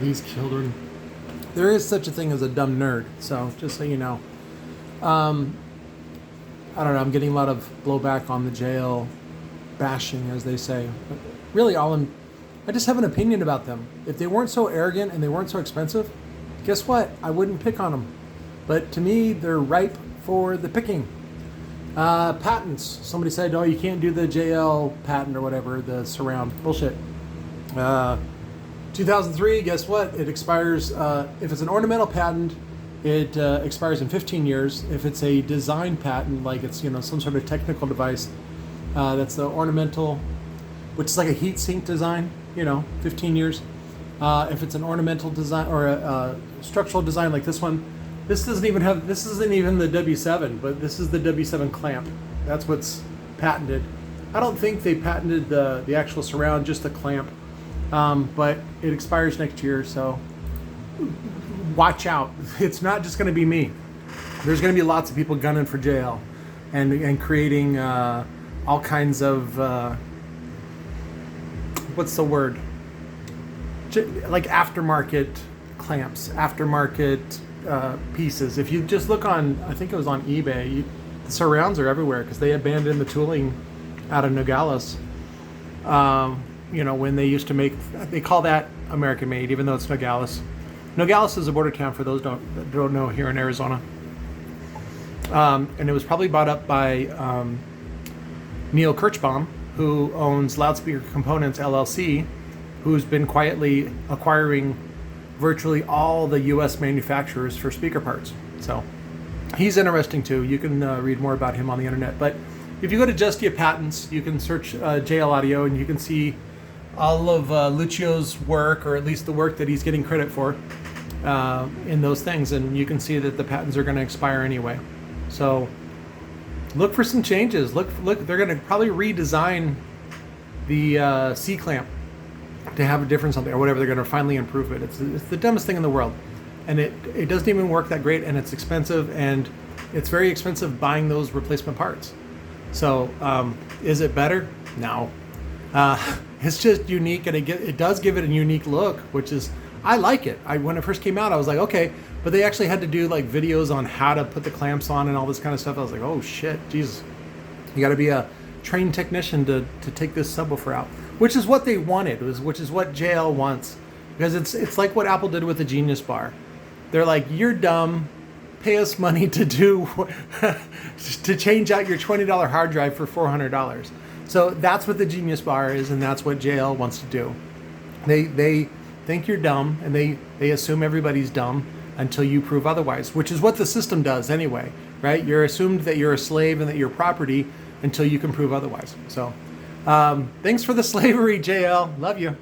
these children. There is such a thing as a dumb nerd, so just so you know. I don't know, I'm getting a lot of blowback on the JL bashing, as they say. But really, I just have an opinion about them. If they weren't so arrogant and they weren't so expensive, guess what? I wouldn't pick on them. But to me, they're ripe for the picking. Patents. Somebody said, oh, you can't do the JL patent or whatever, the surround. Bullshit. 2003, guess what? It expires, if it's an ornamental patent, it expires in 15 years. If it's a design patent, like it's, some sort of technical device, that's the ornamental, which is like a heat sink design, 15 years. If it's an ornamental design or a structural design like this one, this isn't even the W7, but this is the W7 clamp. That's what's patented. I don't think they patented the actual surround, just the clamp. But it expires next year, so watch out. It's not just going to be me. There's going to be lots of people gunning for JL and creating all kinds of, what's the word? Like aftermarket clamps, aftermarket pieces. If you just look on, I think it was on eBay, the surrounds are everywhere because they abandoned the tooling out of Nogales. When they used to make, they call that American made, even though it's Nogales. Nogales is a border town for those that don't know, here in Arizona. And it was probably bought up by Neil Kirchbaum, who owns Loudspeaker Components LLC, who's been quietly acquiring virtually all the U.S. manufacturers for speaker parts. So he's interesting too. You can read more about him on the internet. But if you go to Justia Patents, you can search JL Audio and you can see all of Lucio's work, or at least the work that he's getting credit for in those things. And you can see that the patents are going to expire anyway. So look for some changes. Look, they're going to probably redesign the C-clamp to have a different something or whatever. They're going to finally improve it. It's the dumbest thing in the world. And it doesn't even work that great, and it's expensive, and it's very expensive buying those replacement parts. So is it better? No. It's just unique, and it does give it a unique look, which is, I like it. When it first came out, I was like, okay, but they actually had to do like videos on how to put the clamps on and all this kind of stuff. I was like, oh shit, Jesus. You got to be a trained technician to take this subwoofer out, which is what they wanted, which is what JL wants, because it's like what Apple did with the Genius Bar. They're like, you're dumb, pay us money to to change out your $20 hard drive for $400. So that's what the Genius Bar is, and that's what JL wants to do. They think you're dumb, and they assume everybody's dumb until you prove otherwise, which is what the system does anyway, right? You're assumed that you're a slave and that you're property until you can prove otherwise. So thanks for the slavery, JL. Love you.